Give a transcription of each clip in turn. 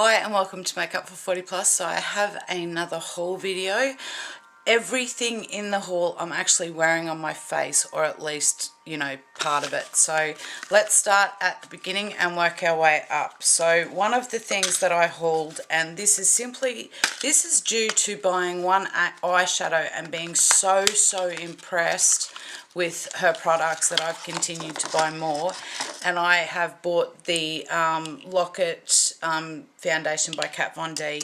Hi and welcome to Makeup440plus. So I have another haul video. Everything in the haul I'm actually wearing on my face, or at least, you know, part of it. So let's start at the beginning and work our way up. So one of the things that I hauled, and this is due to buying one eyeshadow and being so impressed with her products that I've continued to buy more, and I have bought the Lorac foundation by Kat Von D.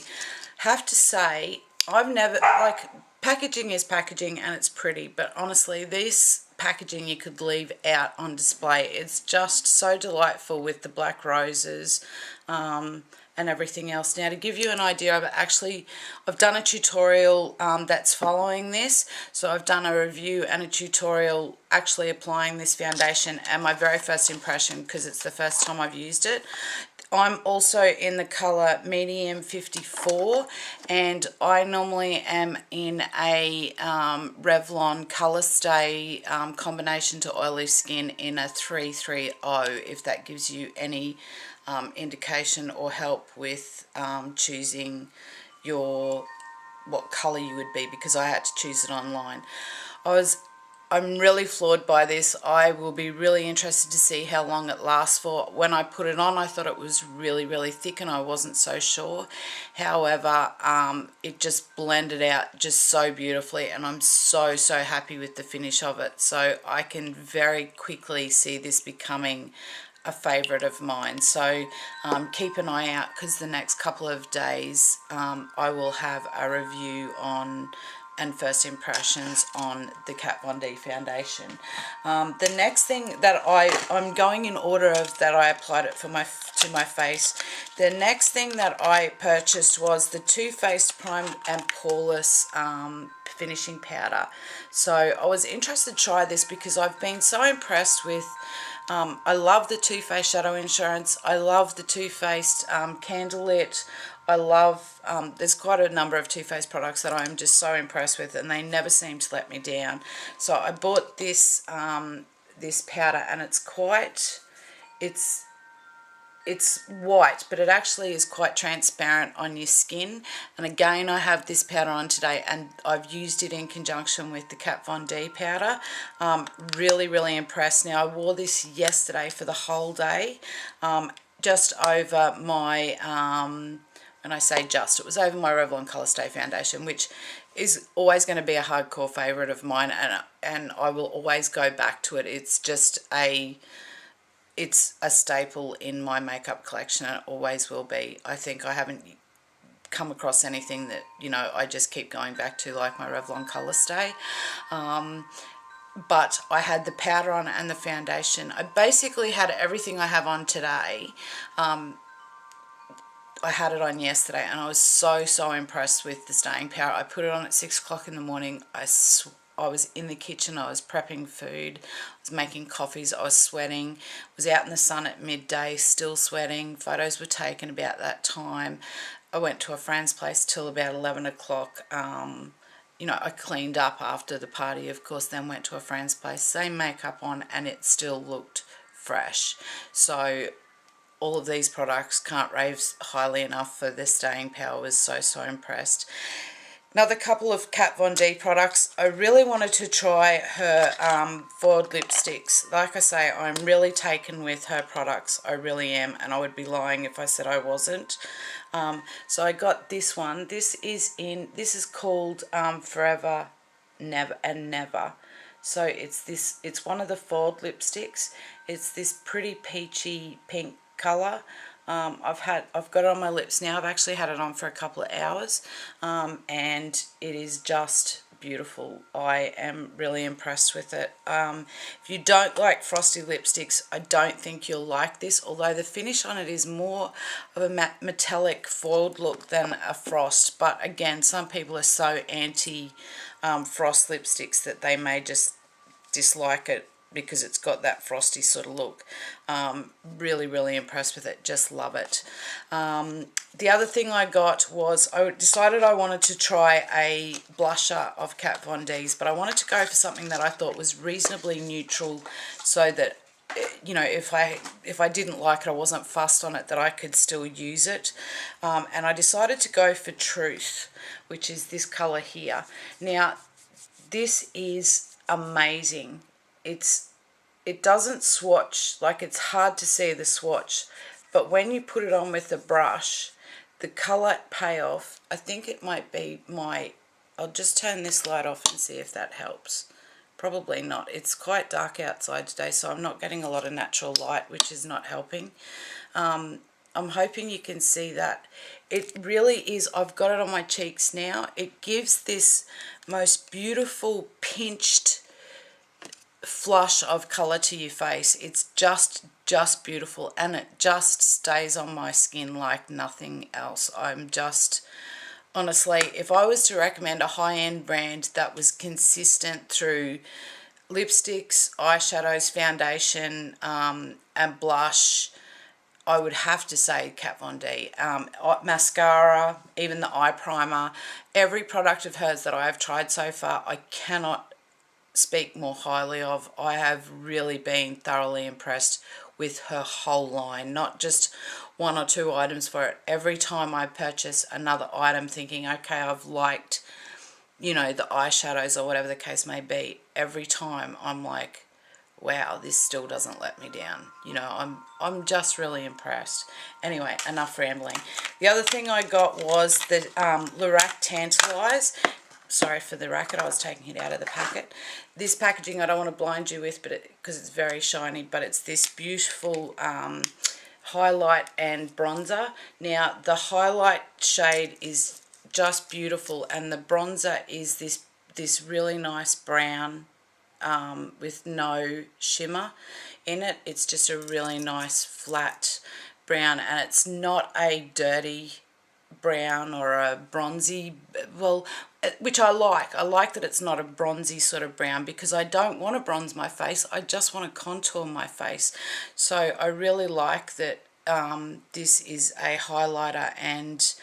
Have to say, I've never, like, packaging is packaging and it's pretty, but honestly this packaging you could leave out on display. It's just so delightful with the black roses and everything else. Now, to give you an idea of it, actually I've done a tutorial that's following this. So I've done a review and a tutorial actually applying this foundation, and my very first impression, because it's the first time I've used it. I'm also in the colour medium 54, and I normally am in a Revlon Colour Stay combination to oily skin in a 330, if that gives you any indication or help with choosing what colour you would be, because I had to choose it online. I'm really floored by this. I will be really interested to see how long it lasts for. When I put it on, I thought it was really thick and I wasn't so sure. However, it just blended out just so beautifully, and I'm so happy with the finish of it. So I can very quickly see this becoming a favourite of mine. So keep an eye out, because the next couple of days I will have a review on and first impressions on the Kat Von D foundation. The next thing that I'm going in order of that I applied it to my face. The next thing that I purchased was the Too Faced Prime and Poreless finishing powder. So I was interested to try this because I've been so impressed with I love the Too Faced Shadow Insurance. I love the Too Faced Candlelit. I love, there's quite a number of Too Faced products that I'm just so impressed with, and they never seem to let me down. So I bought this this powder, and it's white, but it actually is quite transparent on your skin. And again, I have this powder on today, and I've used it in conjunction with the Kat Von D powder. Really impressed. Now, I wore this yesterday for the whole day, just over my when I say just, it was over my Revlon Colour Stay foundation, which is always going to be a hardcore favourite of mine, and I will always go back to it. It's just it's a staple in my makeup collection, and it always will be. I think I haven't come across anything that, you know, I just keep going back to, like my Revlon Colour Stay. But I had the powder on and the foundation. I basically had everything I have on today. I had it on yesterday, and I was so impressed with the staying power. I put it on at 6 o'clock in the morning. I was in the kitchen, I was prepping food, I was making coffees, I was sweating, I was out in the sun at midday, still sweating. Photos were taken about that time. I went to a friend's place till about 11 o'clock. You know, I cleaned up after the party, of course, then went to a friend's place, same makeup on, and it still looked fresh. So all of these products, can't rave highly enough for their staying power. Was so impressed. Another couple of Kat Von D products. I really wanted to try her Forward lipsticks. Like I say, I'm really taken with her products. I really am, and I would be lying if I said I wasn't. So I got this one. This is called Forever Never. So it's one of the Forward lipsticks. It's this pretty peachy pink colour. I've got it on my lips now. I've actually had it on for a couple of hours, and it is just beautiful. I am really impressed with it. If you don't like frosty lipsticks, I don't think you'll like this, although the finish on it is more of a metallic forward look than a frost. But again, some people are so anti frost lipsticks that they may just dislike it because it's got that frosty sort of look. Really impressed with it. Just love it. The other thing I got was, I decided I wanted to try a blusher of Kat Von D's, but I wanted to go for something that I thought was reasonably neutral, so that you know, if I didn't like it, I wasn't fussed on it, that I could still use it. And I decided to go for Truth, which is this colour here. Now, this is amazing. It doesn't swatch, like it's hard to see the swatch, but when you put it on with the brush, the colour payoff, I think it might be I'll just turn this light off and see if that helps. Probably not. It's quite dark outside today, so I'm not getting a lot of natural light, which is not helping. I'm hoping you can see that. It really is, I've got it on my cheeks now. It gives this most beautiful pinched flush of colour to your face. It's just beautiful, and it just stays on my skin like nothing else. I'm just, honestly, if I was to recommend a high-end brand that was consistent through lipsticks, eyeshadows, foundation, and blush, I would have to say Kat Von D. Mascara, even the eye primer, every product of hers that I have tried so far, I cannot speak more highly of. I have really been thoroughly impressed with her whole line, not just one or two items for it. Every time I purchase another item thinking, okay, I've liked, you know, the eyeshadows or whatever the case may be, every time I'm like, wow, this still doesn't let me down. You know, I'm just really impressed. Anyway, enough rambling. The other thing I got was the Lorac Tantalize. Sorry for the racket, I was taking it out of the packet. This packaging I don't want to blind you with, but because it's very shiny, but it's this beautiful highlight and bronzer. Now, the highlight shade is just beautiful, and the bronzer is this really nice brown with no shimmer in it. It's just a really nice flat brown, and it's not a dirty brown or a bronzy, well, which I like. I like that it's not a bronzy sort of brown, because I don't want to bronze my face, I just want to contour my face. So I really like that this is a highlighter, and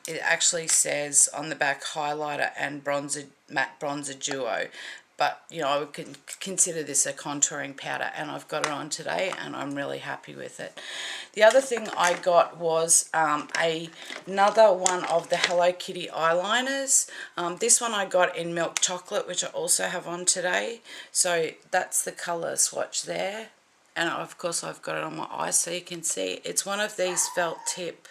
it actually says on the back highlighter and bronzer, matte bronzer duo. But, you know, I would consider this a contouring powder, and I've got it on today, and I'm really happy with it. The other thing I got was another one of the Hello Kitty eyeliners. This one I got in Milk Chocolate, which I also have on today. So that's the colour swatch there. And, of course, I've got it on my eyes so you can see. It's one of these felt tip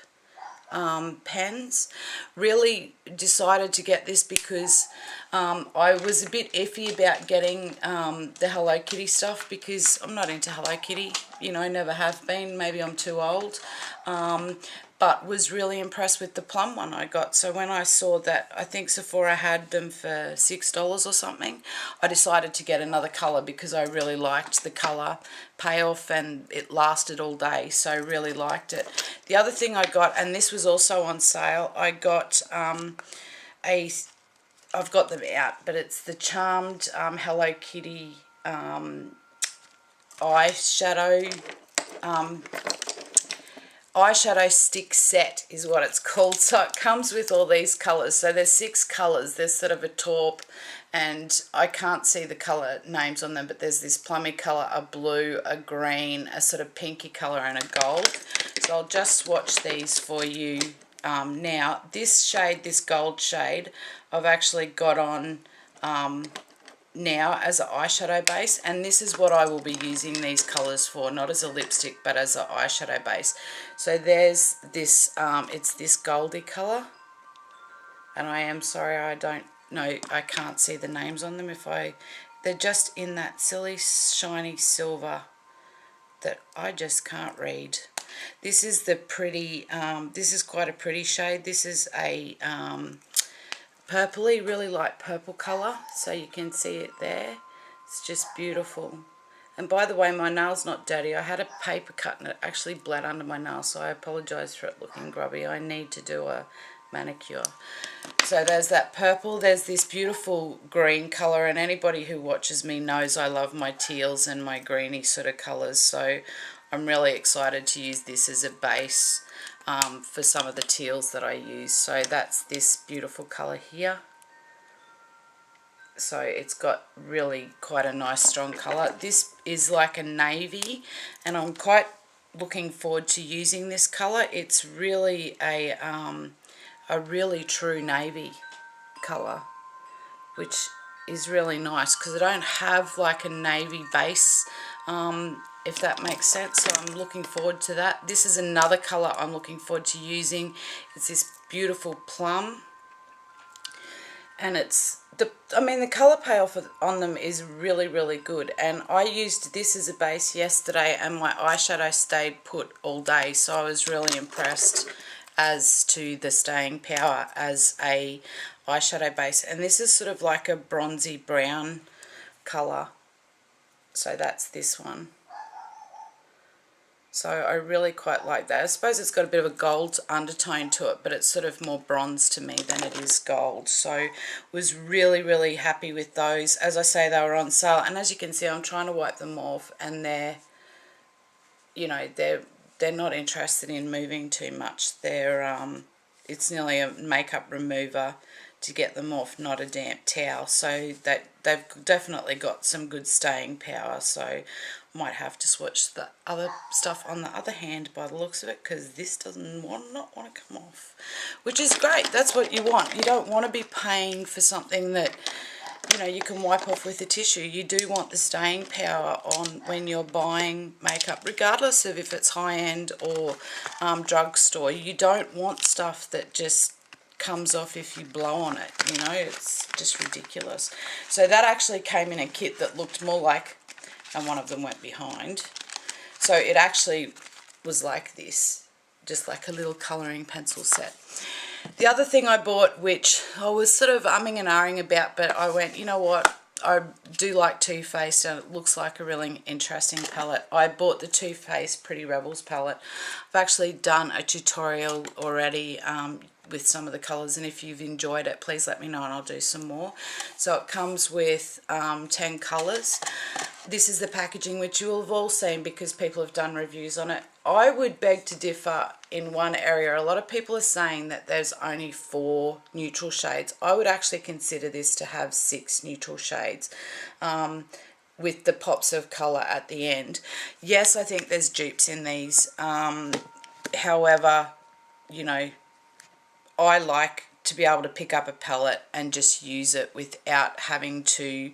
pens. Really decided to get this because I was a bit iffy about getting the Hello Kitty stuff, because I'm not into Hello Kitty, you know, never have been. Maybe I'm too old. But was really impressed with the plum one I got. So when I saw that, I think Sephora had them for $6 or something, I decided to get another colour because I really liked the colour payoff, and it lasted all day, so I really liked it. The other thing I got, and this was also on sale, I got I've got them out, but it's the Charmed Hello Kitty eyeshadow stick set is what it's called. So it comes with all these colours. So there's 6 colours. There's sort of a taupe, and I can't see the colour names on them, but there's this plummy colour, a blue, a green, a sort of pinky colour, and a gold. So I'll just swatch these for you now. This shade, this gold shade, I've actually got on now as an eyeshadow base, and this is what I will be using these colours for, not as a lipstick but as an eyeshadow base. So there's this, it's this goldy colour, and I am sorry I don't know, I can't see the names on them. They're just in that silly shiny silver that I just can't read. This is the pretty, this is quite a pretty shade. This is a purpley, really light purple colour, so you can see it there. It's just beautiful. And by the way, my nail's not dirty. I had a paper cut and it actually bled under my nail, so I apologise for it looking grubby. I need to do a manicure. So there's that purple, there's this beautiful green colour, and anybody who watches me knows I love my teals and my greeny sort of colours, so I'm really excited to use this as a base for some of the teals that I use. So that's this beautiful colour here. So it's got really quite a nice strong colour. This is like a navy, and I'm quite looking forward to using this colour. It's really a really true navy colour, which is really nice because I don't have like a navy base, if that makes sense. So I'm looking forward to that. This is another colour I'm looking forward to using. It's this beautiful plum, and it's the colour payoff on them is really, really good. And I used this as a base yesterday, and my eyeshadow stayed put all day, so I was really impressed as to the staying power as a eyeshadow base. And this is sort of like a bronzy brown colour, so that's this one. So I really quite like that. I suppose it's got a bit of a gold undertone to it, but it's sort of more bronze to me than it is gold. So was really, really happy with those. As I say, they were on sale, and as you can see, I'm trying to wipe them off, and they're not interested in moving too much. It's nearly a makeup remover to get them off, not a damp towel. So they've definitely got some good staying power. So I might have to swatch the other stuff on the other hand by the looks of it, because this does not want to come off, which is great. That's what you want. You don't want to be paying for something that you can wipe off with a tissue. You do want the staying power on when you're buying makeup, regardless of if it's high-end or drugstore. You don't want stuff that just comes off if you blow on it. It's just ridiculous. So that actually came in a kit that looked more like, and one of them went behind. So it actually was like this, just like a little colouring pencil set. The other thing I bought, which I was sort of umming and ahhing about, but I went, you know what, I do like Too Faced, and it looks like a really interesting palette. I bought the Too Faced Pretty Rebels palette. I've actually done a tutorial already with some of the colours, and if you've enjoyed it, please let me know and I'll do some more. So it comes with 10 colours. This is the packaging, which you will have all seen because people have done reviews on it. I would beg to differ in one area. A lot of people are saying that there's only 4 neutral shades. I would actually consider this to have 6 neutral shades, with the pops of colour at the end. Yes, I think there's dupes in these. However, I like to be able to pick up a palette and just use it without having to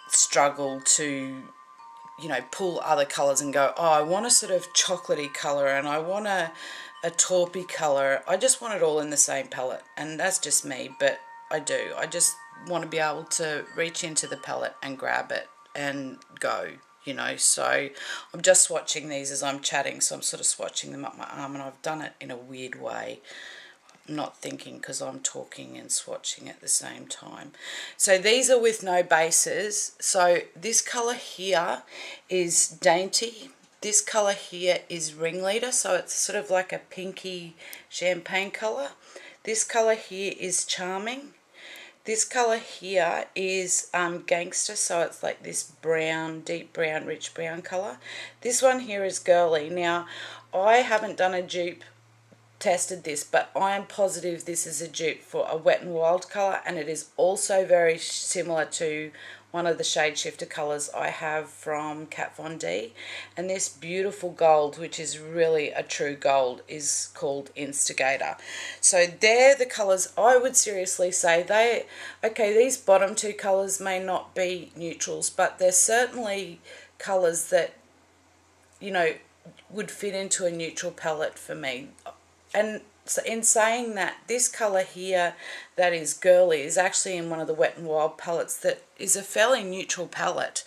struggle to pull other colours and go, oh, I want a sort of chocolatey colour, and I want a taupey colour. I just want it all in the same palette, and that's just me, but I do. I just want to be able to reach into the palette and grab it and go, So I'm just swatching these as I'm chatting, so I'm sort of swatching them up my arm, and I've done it in a weird way. I'm not thinking because I'm talking and swatching at the same time. So these are with no bases. So this colour here is Dainty. This colour here is Ringleader, so it's sort of like a pinky champagne colour. This colour here is Charming. This colour here is Gangster, so it's like this brown, deep brown, rich brown colour. This one here is Girly. Now, I haven't done a dupe tested this, but I am positive this is a dupe for a Wet n Wild colour, and it is also very similar to one of the shade shifter colours I have from Kat Von D. And this beautiful gold, which is really a true gold, is called Instigator. So they're the colours I would seriously say these bottom 2 colours may not be neutrals, but they're certainly colours that, would fit into a neutral palette for me. And so in saying that, this colour here that is Girly is actually in one of the Wet n Wild palettes that is a fairly neutral palette.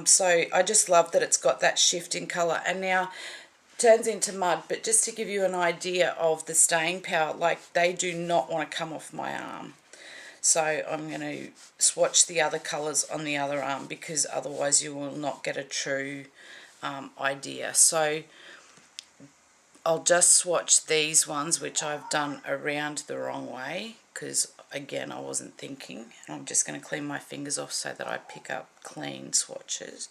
So I just love that it's got that shift in colour. And now it turns into mud, but just to give you an idea of the staying power, like they do not want to come off my arm. So I'm going to swatch the other colours on the other arm, because otherwise you will not get a true idea. So I'll just swatch these ones, which I've done around the wrong way, because again I wasn't thinking. And I'm just going to clean my fingers off so that I pick up clean swatches.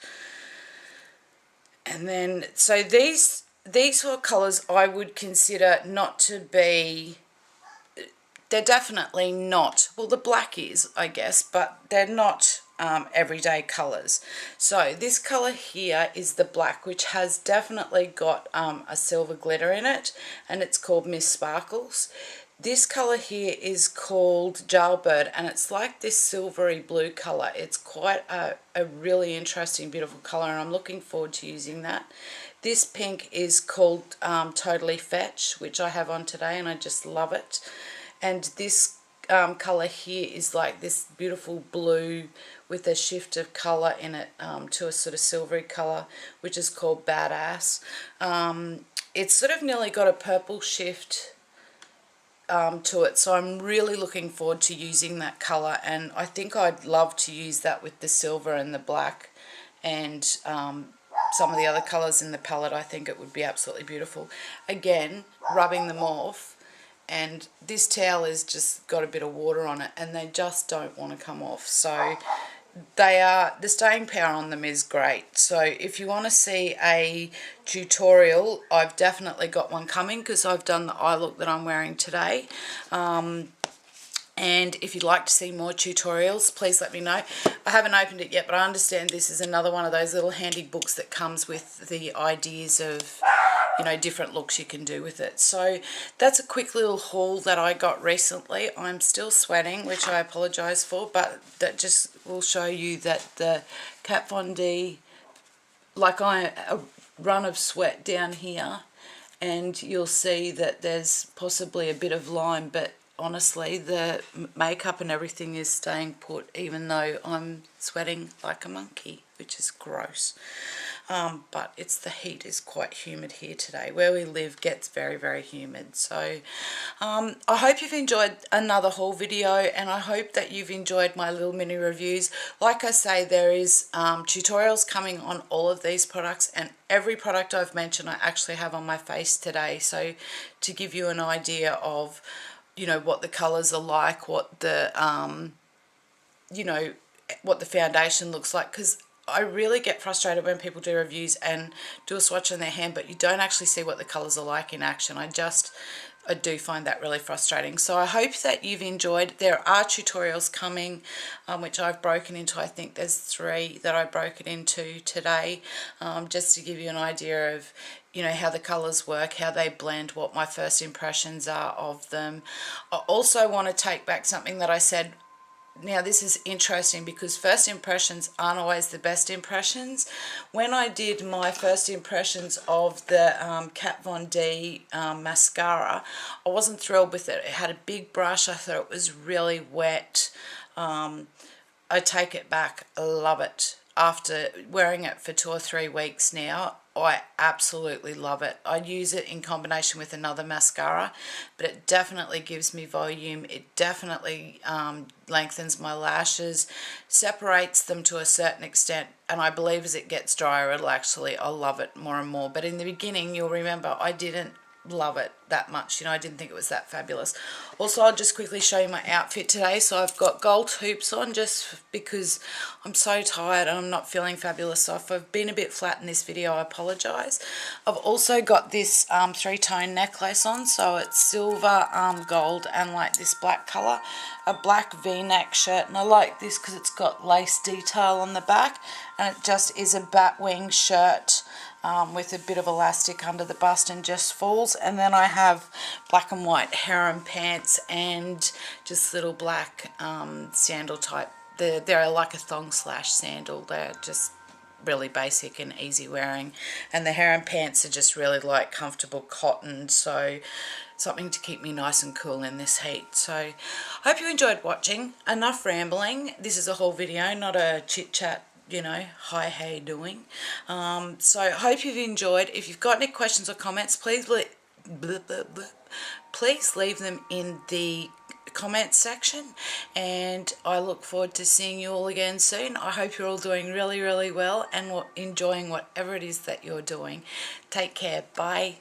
And then, so these 4 colours I would consider not to be they're definitely not, well, the black is, I guess, but they're not everyday colours. So this colour here is the black, which has definitely got a silver glitter in it, and it's called Miss Sparkles. This colour here is called Jailbird, and it's like this silvery blue colour. It's quite a really interesting, beautiful colour, and I'm looking forward to using that. This pink is called Totally Fetch, which I have on today, and I just love it. And this colour here is like this beautiful blue with a shift of colour in it to a sort of silvery colour, which is called Badass. It's sort of nearly got a purple shift to it, so I'm really looking forward to using that colour, and I think I'd love to use that with the silver and the black and some of the other colours in the palette. I think it would be absolutely beautiful. Again, rubbing them off, and this towel has just got a bit of water on it and they just don't want to come off. So the staying power on them is great. So if you want to see a tutorial, I've definitely got one coming, because I've done the eye look that I'm wearing today. And if you'd like to see more tutorials, please let me know. I haven't opened it yet, but I understand this is another one of those little handy books that comes with the ideas of, you know, different looks you can do with it. So that's a quick little haul that I got recently. I'm still sweating, which I apologise for, but that just will show you that the Kat Von D, like a run of sweat down here, and you'll see that there's possibly a bit of lime, but honestly the makeup and everything is staying put, even though I'm sweating like a monkey, which is gross. But it's the heat is quite humid here today. Where we live gets very, very humid. So I hope you've enjoyed another haul video, and I hope that you've enjoyed my little mini reviews. Like I say, there is tutorials coming on all of these products, and every product I've mentioned I actually have on my face today. So to give you an idea of, you know, what the colours are like, what the you know, what the foundation looks like, because I really get frustrated when people do reviews and do a swatch on their hand, but you don't actually see what the colours are like in action. I do find that really frustrating. So I hope that you've enjoyed. There are tutorials coming, which I've broken into. I think there's 3 that I broke it into today, just to give you an idea of, you know, how the colours work, how they blend, what my first impressions are of them. I also want to take back something that I said. Now this is interesting, because first impressions aren't always the best impressions. When I did my first impressions of the Kat Von D mascara, I wasn't thrilled with it. It had a big brush. I thought it was really wet. I take it back. I love it. After wearing it for 2 or 3 weeks now, I absolutely love it. I use it in combination with another mascara, but it definitely gives me volume. It definitely lengthens my lashes, separates them to a certain extent, and I believe as it gets drier, I'll love it more and more. But in the beginning, you'll remember, I didn't love it that much. You know, I didn't think it was that fabulous. Also, I'll just quickly show you my outfit today. So I've got gold hoops on just because I'm so tired and I'm not feeling fabulous. So if I've been a bit flat in this video, I apologise. I've also got this 3-tone necklace on. So it's silver, gold, and like this black colour. A black V-neck shirt, and I like this because it's got lace detail on the back, and it just is a batwing shirt with a bit of elastic under the bust and just falls. And then I have black and white harem pants and just little black sandal type. They're like a thong slash sandal. They're just really basic and easy wearing, and the harem pants are just really like comfortable cotton, so something to keep me nice and cool in this heat. So I hope you enjoyed watching. Enough rambling. This is a whole video, not a chit chat, you know, hi, how you doing? So I hope you've enjoyed. If you've got any questions or comments, please leave them in the comments section, and I look forward to seeing you all again soon. I hope you're all doing really, really well and enjoying whatever it is that you're doing. Take care. Bye.